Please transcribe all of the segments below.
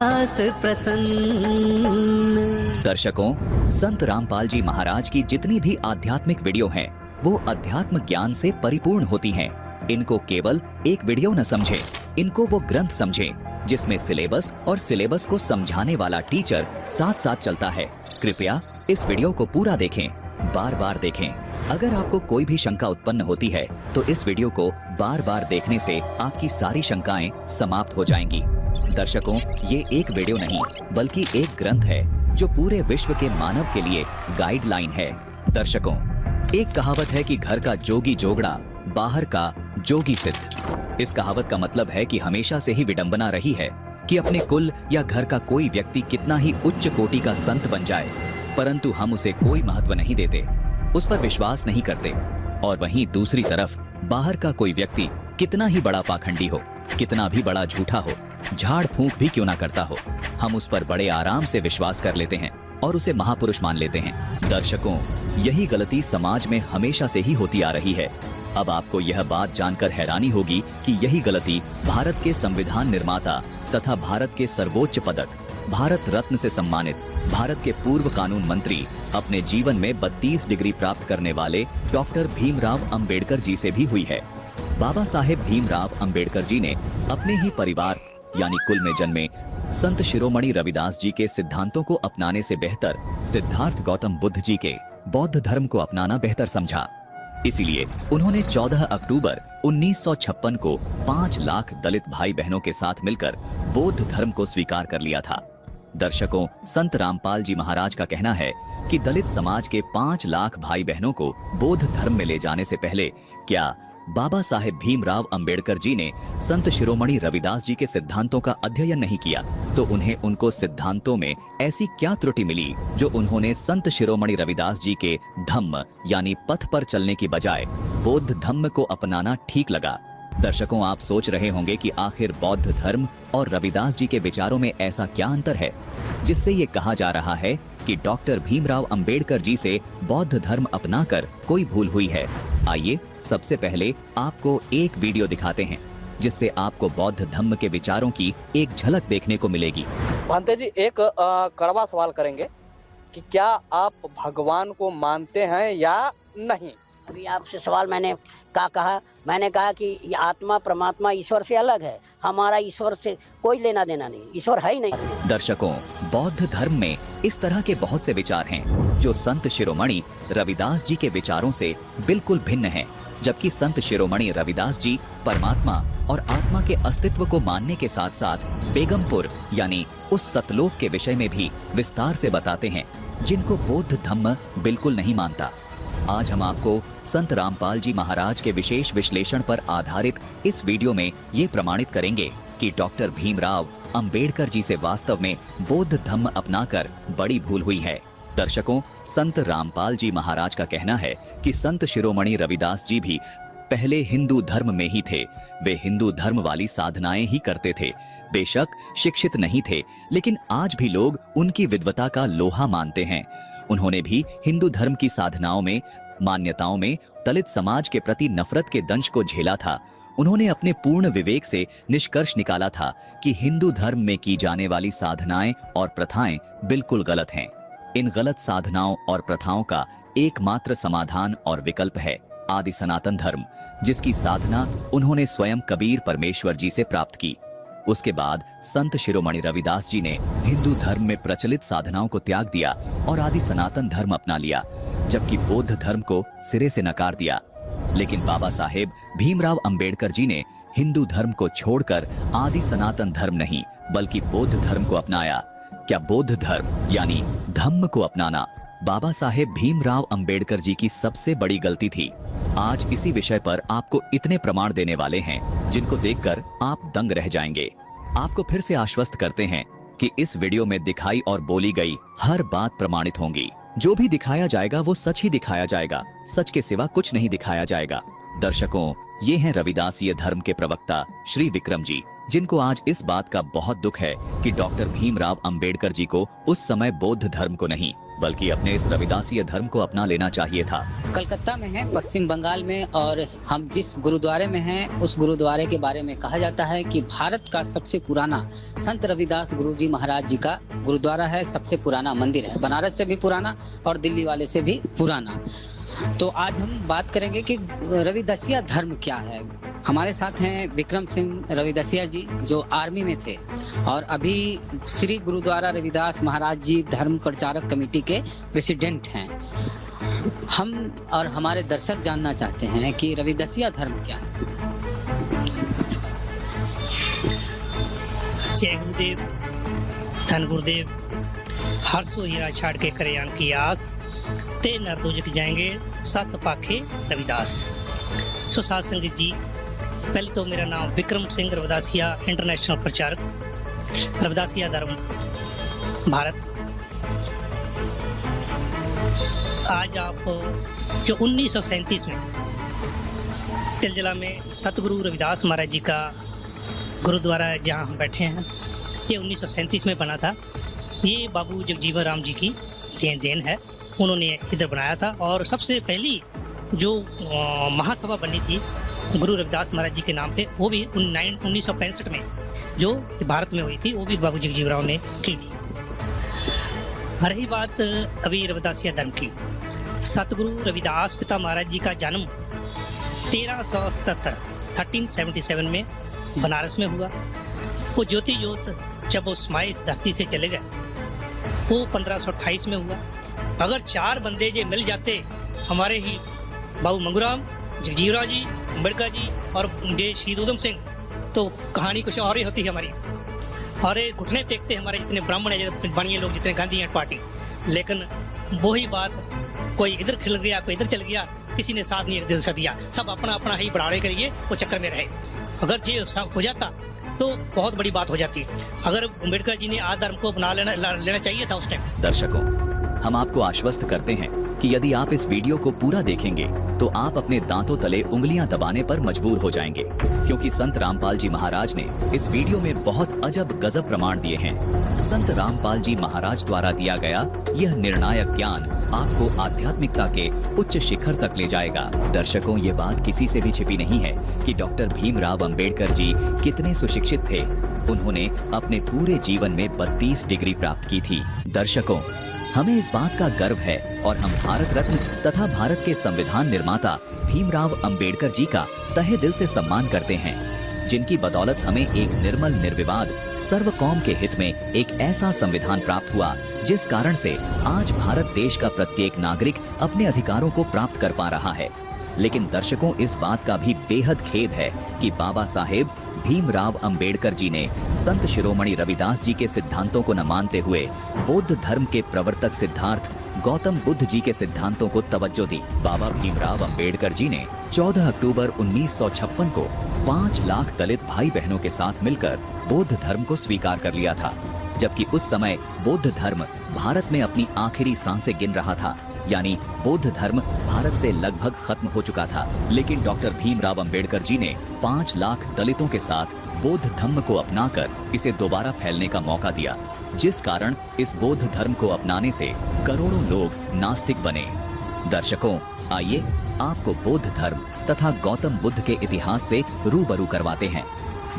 दास प्रसन्न। दर्शकों, संत रामपाल जी महाराज की जितनी भी आध्यात्मिक वीडियो हैं, वो अध्यात्म ज्ञान से परिपूर्ण होती हैं। इनको केवल एक वीडियो न समझें, इनको वो ग्रंथ समझें जिसमें सिलेबस और सिलेबस को समझाने वाला टीचर साथ साथ चलता है। कृपया इस वीडियो को पूरा देखें, बार बार देखें। अगर आपको कोई भी शंका उत्पन्न होती है तो इस वीडियो को बार बार देखने से आपकी सारी शंकाएं समाप्त हो जाएंगी। दर्शकों, ये एक वीडियो नहीं बल्कि एक ग्रंथ है जो पूरे विश्व के मानव के लिए गाइडलाइन है। दर्शकों, एक कहावत है कि घर का जोगी जोगड़ा, बाहर का जोगी सिद्ध। इस कहावत का मतलब है कि हमेशा से ही विडंबना रही है कि अपने कुल या घर का कोई व्यक्ति कितना ही उच्च कोटि का संत बन जाए, परंतु हम उसे कोई महत्व नहीं देते, उस पर विश्वास नहीं करते। और वहीं दूसरी तरफ बाहर का कोई व्यक्ति कितना ही बड़ा पाखंडी हो, कितना भी बड़ा झूठा हो, झाड़ फूंक भी क्यों ना करता हो, हम उस पर बड़े आराम से विश्वास कर लेते हैं और उसे महापुरुष मान लेते हैं। दर्शकों, यही गलती समाज में हमेशा से ही होती आ रही है। अब आपको यह बात जानकर हैरानी होगी कि यही गलती भारत के संविधान निर्माता तथा भारत के सर्वोच्च पदक भारत रत्न से सम्मानित भारत के पूर्व कानून मंत्री, अपने जीवन में 32 डिग्री प्राप्त करने वाले डॉक्टर भीमराव अंबेडकर जी से भी हुई है। बाबा साहेब भीमराव अंबेडकर जी ने अपने ही परिवार यानी कुल में जन्मे संत शिरोमणि रविदास जी के सिद्धांतों को अपनाने से बेहतर सिद्धार्थ गौतम बुद्ध जी के बौद्ध धर्म को अपनाना बेहतर समझा। इसीलिए उन्होंने 14 अक्टूबर 1956 को 5 लाख दलित भाई बहनों के साथ मिलकर बौद्ध धर्म को स्वीकार कर लिया था। दर्शकों, संत रामपाल जी महाराज का कहना है कि दलित समाज के 5 लाख भाई बहनों को बौद्ध धर्म में ले जाने से पहले क्या बाबा साहेब भीमराव अंबेडकर जी ने संत शिरोमणि रविदास जी के सिद्धांतों का अध्ययन नहीं किया, तो उन्हें उनको सिद्धांतों में ऐसी क्या त्रुटि मिली जो उन्होंने संत शिरोमणि रविदास जी के धम्म यानी पथ पर चलने की बजाय बौद्ध धम्म को अपनाना ठीक लगा। दर्शकों, आप सोच रहे होंगे कि आखिर बौद्ध धर्म और रविदास जी के विचारों में ऐसा क्या अंतर है जिससे ये कहा जा रहा है कि डॉक्टर भीमराव अंबेडकर जी से बौद्ध धर्म अपनाकर कोई भूल हुई है। आइए सबसे पहले आपको एक वीडियो दिखाते हैं जिससे आपको बौद्ध धम्म के विचारों की एक झलक देखने को मिलेगी। भांते जी, एक कड़वा सवाल करेंगे कि क्या आप भगवान को मानते हैं या नहीं? अभी आपसे सवाल मैंने कहा कि ये आत्मा परमात्मा ईश्वर से अलग है, हमारा ईश्वर से कोई लेना देना नहीं, ईश्वर है ही नहीं। दर्शकों, बौद्ध धर्म में इस तरह के बहुत से विचार हैं जो संत शिरोमणि रविदास जी के विचारों से बिल्कुल भिन्न हैं, जबकि संत शिरोमणि रविदास जी परमात्मा और आत्मा के अस्तित्व को मानने के साथ साथ बेगमपुर यानी उस सतलोक के विषय में भी विस्तार से बताते हैं जिनको बौद्ध धम्म बिल्कुल नहीं मानता। आज हम आपको संत रामपाल जी महाराज के विशेष विश्लेषण पर आधारित इस वीडियो में ये प्रमाणित करेंगे कि डॉक्टर भीमराव अंबेडकर जी से वास्तव में बौद्ध धम्म अपनाकर बड़ी भूल हुई है। दर्शकों, संत रामपाल जी महाराज का कहना है कि संत शिरोमणि रविदास जी भी पहले हिंदू धर्म में ही थे। वे हिंदू धर्म वाली साधनाएं ही करते थे। बेशक शिक्षित नहीं थे, लेकिन आज भी लोग उनकी विद्वता का लोहा मानते हैं। उन्होंने भी हिंदू धर्म की साधनाओं में, मान्यताओं में दलित समाज के प्रति नफरत के दंश को झेला था। उन्होंने अपने पूर्ण विवेक से निष्कर्ष निकाला था कि हिंदू धर्म में की जाने वाली साधनाएं और प्रथाएं बिल्कुल गलत हैं। इन गलत साधनाओं और प्रथाओं का एकमात्र समाधान और विकल्प है आदि सनातन धर्म, जिसकी साधना उन्होंने स्वयं कबीर परमेश्वर जी से प्राप्त की। उसके बाद संत शिरोमणि रविदास जी ने हिंदू धर्म में प्रचलित साधनाओं को त्याग दिया और आदि सनातन धर्म अपना लिया, जबकि बौद्ध धर्म को सिरे से नकार दिया। लेकिन बाबा साहेब भीमराव अंबेडकर जी ने हिंदू धर्म को छोड़कर आदि सनातन धर्म नहीं बल्कि बौद्ध धर्म को अपनाया। क्या बौद्ध धर्म यानी धम्म को अपनाना बाबा साहेब भीमराव अंबेडकर जी की सबसे बड़ी गलती थी? आज इसी विषय पर आपको इतने प्रमाण देने वाले हैं जिनको देखकर आप दंग रह जाएंगे। आपको फिर से आश्वस्त करते हैं कि इस वीडियो में दिखाई और बोली गई हर बात प्रमाणित होंगी। जो भी दिखाया जाएगा वो सच ही दिखाया जाएगा, सच के सिवा कुछ नहीं दिखाया जाएगा। दर्शकों, ये हैं रविदासीय धर्म के प्रवक्ता श्री विक्रम जी, जिनको आज इस बात का बहुत दुख है कि डॉक्टर भीमराव अंबेडकर जी को उस समय बौद्ध धर्म को नहीं बल्कि अपने इस रविदासीय धर्म को अपना लेना चाहिए था। कलकत्ता में है, पश्चिम बंगाल में, और हम जिस गुरुद्वारे में हैं उस गुरुद्वारे के बारे में कहा जाता है कि भारत का सबसे पुराना संत रविदास गुरुजी महाराज जी का गुरुद्वारा है, सबसे पुराना मंदिर है, बनारस से भी पुराना और दिल्ली वाले से भी पुराना। तो आज हम बात करेंगे कि रविदासिया धर्म क्या है। हमारे साथ हैं विक्रम सिंह रविदासिया जी, जो आर्मी में थे और अभी श्री गुरुद्वारा रविदास महाराज जी धर्म प्रचारक कमेटी के प्रेसिडेंट हैं। हम और हमारे दर्शक जानना चाहते हैं कि रविदासिया धर्म क्या है। जय गुरुदेव, धन गुरुदेव। हर्षो हीरा छाड़ के करयान की आस, ते नर दो जग जाएंगे सत पाखे रविदास। सो साध संगत जी, पहले तो मेरा नाम विक्रम सिंह रविदासिया, इंटरनेशनल प्रचारक, रविदासिया धर्म भारत। आज आप जो 1937 में तिलजिला में सतगुरु रविदास महाराज जी का गुरुद्वारा जहाँ हम बैठे हैं, ये 1937 में बना था। ये बाबू जगजीवन राम जी की देन है, उन्होंने इधर बनाया था। और सबसे पहली जो महासभा बनी थी गुरु रविदास महाराज जी के नाम पे, वो भी 1965 में जो भारत में हुई थी, वो भी बाबू जगजीवन राम ने की थी। रही बात अभी रविदासिया धर्म की, सतगुरु रविदास पिता महाराज जी का जन्म 1377 में बनारस में हुआ। वो ज्योति ज्योत जब वो समाये इस धरती से चले गए, वो 1528 में हुआ। अगर 4 बंदे जे मिल जाते, हमारे ही बाबू मंगूराम, जगजीवन जी, अम्बेडकर जी और जे शहीद उधम सिंह, तो कहानी कुछ और ही होती है हमारी। और ये घुटने टेकते हमारे जितने ब्राह्मण है, बनिए लोग, जितने गांधी हैं पार्टी। लेकिन वही बात, कोई इधर खिल गया, कोई इधर चल गया, किसी ने साथ नहीं दिया, सब अपना अपना ही बढ़ावे के लिए वो चक्कर में रहे। अगर ये सब हो जाता तो बहुत बड़ी बात हो जाती। अगर अम्बेडकर जी ने आज धर्म को अपना लेना चाहिए था उस टाइम। दर्शकों, हम आपको आश्वस्त करते हैं कि यदि आप इस वीडियो को पूरा देखेंगे तो आप अपने दांतों तले उंगलियां दबाने पर मजबूर हो जाएंगे, क्योंकि संत रामपाल जी महाराज ने इस वीडियो में बहुत अजब गजब प्रमाण दिए हैं। संत रामपाल जी महाराज द्वारा दिया गया यह निर्णायक ज्ञान आपको आध्यात्मिकता के उच्च शिखर तक ले जाएगा। दर्शकों, ये बात किसी से भी छिपी नहीं है कि डॉक्टर भीमराव अंबेडकर जी कितने सुशिक्षित थे। उन्होंने अपने पूरे जीवन में 32 डिग्री प्राप्त की थी। दर्शकों, हमें इस बात का गर्व है और हम भारत रत्न तथा भारत के संविधान निर्माता भीमराव अंबेडकर जी का तहे दिल से सम्मान करते हैं, जिनकी बदौलत हमें एक निर्मल निर्विवाद सर्व कौम के हित में एक ऐसा संविधान प्राप्त हुआ जिस कारण से आज भारत देश का प्रत्येक नागरिक अपने अधिकारों को प्राप्त कर पा रहा है। लेकिन दर्शकों, इस बात का भी बेहद खेद है कि बाबा साहेब भीमराव अंबेडकर जी ने संत शिरोमणि रविदास जी के सिद्धांतों को न मानते हुए बौद्ध धर्म के प्रवर्तक सिद्धार्थ गौतम बुद्ध जी के सिद्धांतों को तवज्जो दी। बाबा भीमराव अंबेडकर जी ने 14 अक्टूबर 1956 को 5 लाख दलित भाई बहनों के साथ मिलकर बौद्ध धर्म को स्वीकार कर लिया था, जबकि उस समय बौद्ध धर्म भारत में अपनी आखिरी सांसें गिन रहा था, यानी बौद्ध धर्म भारत से लगभग खत्म हो चुका था। लेकिन डॉक्टर भीमराव अंबेडकर जी ने 5 लाख दलितों के साथ बौद्ध धर्म को अपनाकर इसे दोबारा फैलने का मौका दिया, जिस कारण इस बौद्ध धर्म को अपनाने से करोड़ों लोग नास्तिक बने। दर्शकों, आइए आपको बौद्ध धर्म तथा गौतम बुद्ध के इतिहास से रूबरू करवाते हैं,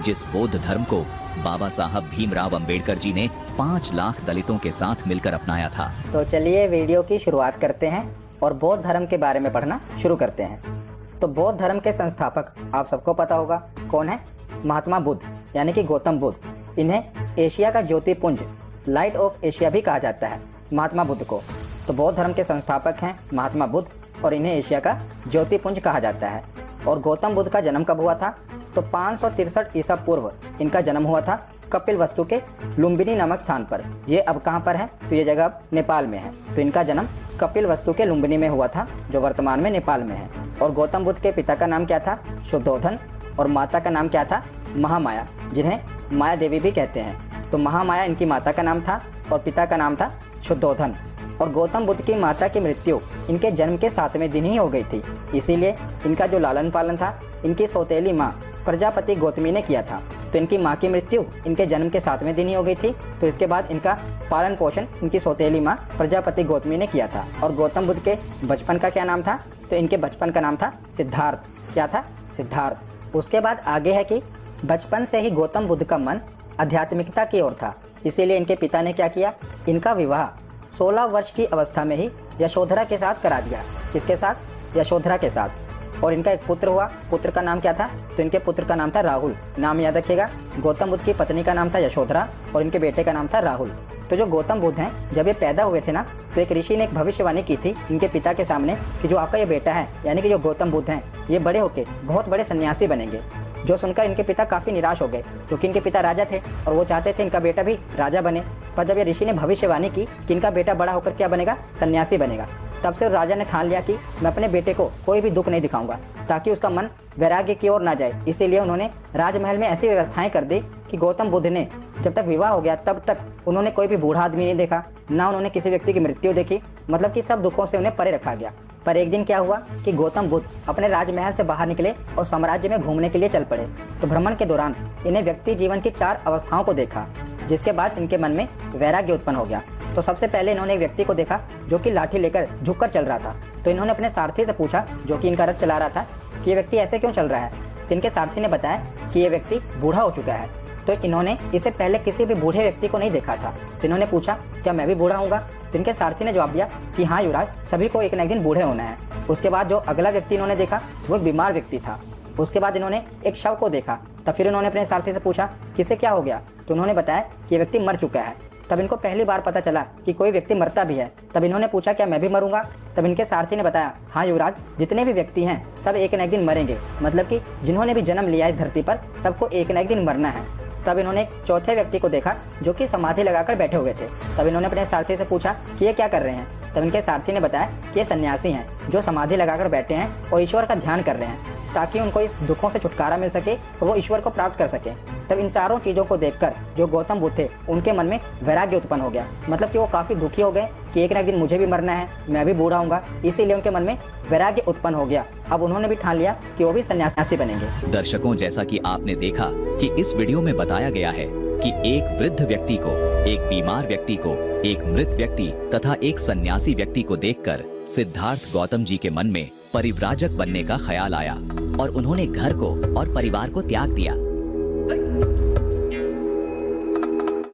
जिस बौद्ध धर्म को बाबा साहब भीमराव अंबेडकर जी ने 5 लाख दलितों के साथ मिलकर अपनाया था। तो चलिए वीडियो की शुरुआत करते हैं और बौद्ध धर्म के बारे में पढ़ना शुरू करते हैं। तो बौद्ध धर्म के संस्थापक आप सबको पता होगा कौन है? महात्मा बुद्ध, यानी कि गौतम बुद्ध। इन्हें एशिया का ज्योतिपुंज, लाइट ऑफ एशिया भी कहा जाता है महात्मा बुद्ध को। तो बौद्ध धर्म के संस्थापक हैं महात्मा बुद्ध और इन्हें एशिया का ज्योतिपुंज कहा जाता है। और गौतम बुद्ध का जन्म कब हुआ था? तो 563 ईसा पूर्व इनका जन्म हुआ था कपिल वस्तु के लुम्बिनी नामक स्थान पर। ये अब कहाँ पर है? तो ये जगह अब नेपाल में है। तो इनका जन्म कपिल वस्तु के लुम्बिनी में हुआ था, जो वर्तमान में नेपाल में है। और गौतम बुद्ध के पिता का नाम क्या था? शुद्धोधन। और माता का नाम क्या था? महामाया, जिन्हें माया देवी भी कहते हैं। तो महामाया इनकी माता का नाम था और पिता का नाम था शुद्धोधन। और गौतम बुद्ध की माता की मृत्यु इनके जन्म के 7वें दिन ही हो गई थी, इसीलिए इनका जो लालन पालन था इनकी सौतेली माँ प्रजापति गौतमी ने किया था। तो इनकी माँ की मृत्यु इनके जन्म के 7वें दिन ही हो गई थी। तो इसके बाद इनका पालन पोषण इनकी सौतेली माँ प्रजापति गौतमी ने किया था। और गौतम बुद्ध के बचपन का क्या नाम था? तो इनके बचपन का नाम था सिद्धार्थ। क्या था? सिद्धार्थ। उसके बाद आगे है कि बचपन से ही गौतम बुद्ध का मन आध्यात्मिकता की ओर था, इसीलिए इनके पिता ने क्या किया? इनका विवाह 16 वर्ष की अवस्था में ही यशोधरा के साथ करा दिया। किसके साथ? यशोधरा के साथ। और इनका एक पुत्र हुआ। पुत्र का नाम क्या था? तो इनके पुत्र का नाम था राहुल। नाम याद रखिएगा, गौतम बुद्ध की पत्नी का नाम था यशोधरा और इनके बेटे का नाम था राहुल। तो जो गौतम बुद्ध हैं, जब ये पैदा हुए थे ना, तो एक ऋषि ने एक भविष्यवाणी की थी इनके पिता के सामने कि जो आपका ये बेटा है, यानी कि जो गौतम बुद्ध हैं, ये बड़े होके बहुत बड़े सन्यासी बनेंगे। जो सुनकर इनके पिता काफ़ी निराश हो गए, क्योंकि इनके पिता राजा थे और वो चाहते थे इनका बेटा भी राजा बने। पर जब ये ऋषि ने भविष्यवाणी की कि इनका बेटा बड़ा होकर क्या बनेगा? सन्यासी बनेगा, तब से राजा ने ठान लिया कि मैं अपने बेटे को कोई भी दुख नहीं दिखाऊंगा, ताकि उसका मन वैराग्य की ओर ना जाए। इसीलिए उन्होंने राजमहल में ऐसी व्यवस्थाएं कर दी कि गौतम बुद्ध ने जब तक विवाह हो गया तब तक उन्होंने कोई भी बूढ़ा आदमी नहीं देखा, ना उन्होंने किसी व्यक्ति की मृत्यु देखी। मतलब कि सब दुखों से उन्हें परे रखा गया। पर एक दिन क्या हुआ कि गौतम बुद्ध अपने राजमहल से बाहर निकले और साम्राज्य में घूमने के लिए चल पड़े। तो भ्रमण के दौरान इन्हें व्यक्ति जीवन की 4 अवस्थाओं को देखा, जिसके बाद इनके मन में वैराग्य उत्पन्न हो गया। तो सबसे पहले इन्होंने एक व्यक्ति को देखा जो कि लाठी लेकर झुककर चल रहा था। तो इन्होंने अपने सारथी से पूछा, जो कि इनका रथ चला रहा था, कि ये व्यक्ति ऐसे क्यों चल रहा है? तो इनके सारथी ने बताया कि ये व्यक्ति बूढ़ा हो चुका है। तो इन्होंने इसे पहले किसी भी बूढ़े व्यक्ति को नहीं देखा था। तो इन्होंने पूछा, क्या मैं भी बूढ़ा होऊंगा? तो इनके सारथी ने जवाब दिया कि हाँ युवराज, सभी को एक न एक दिन बूढ़े होना है। उसके बाद जो अगला व्यक्ति इन्होंने देखा वो एक बीमार व्यक्ति था। उसके बाद इन्होंने एक शव को देखा। तब फिर इन्होंने अपने सारथी से पूछा किसे क्या हो गया? तो उन्होंने बताया कि ये व्यक्ति मर चुका है। तब इनको पहली बार पता चला कि कोई व्यक्ति मरता भी है। तब इन्होंने पूछा, क्या मैं भी मरूंगा? तब इनके सारथी ने बताया, हाँ युवराज, जितने भी व्यक्ति हैं सब एक न एक दिन मरेंगे। मतलब कि जिन्होंने भी जन्म लिया इस धरती पर, सबको एक न एक दिन मरना है। तब इन्होंने एक चौथे व्यक्ति को देखा जो कि समाधि लगाकर बैठे हुए थे। तब इन्होंने अपने सारथी से पूछा कि ये क्या कर रहे हैं? तब इनके सारथी ने बताया कि ये सन्यासी हैं जो समाधि लगाकर बैठे हैं और ईश्वर का ध्यान कर रहे हैं, ताकि उनको इस दुखों से छुटकारा मिल सके और वो ईश्वर को प्राप्त कर सके। तब इन चारों चीज़ों को देखकर जो गौतम बुद्ध थे, उनके मन में वैराग्य उत्पन्न हो गया। मतलब कि वो काफ़ी दुखी हो गए कि एक न एक दिन मुझे भी मरना है, मैं भी बूढ़ा होऊंगा। इसीलिए उनके मन में वैराग्य उत्पन्न हो गया। अब उन्होंने भी ठान लिया कि वो भी सन्यासी बनेंगे। दर्शकों, जैसा कि आपने देखा कि इस वीडियो में बताया गया है कि एक वृद्ध व्यक्ति को, एक बीमार व्यक्ति को, एक मृत व्यक्ति तथा एक सन्यासी व्यक्ति को देखकर सिद्धार्थ गौतम जी के मन में परिव्राजक बनने का ख्याल आया और उन्होंने घर को और परिवार को त्याग दिया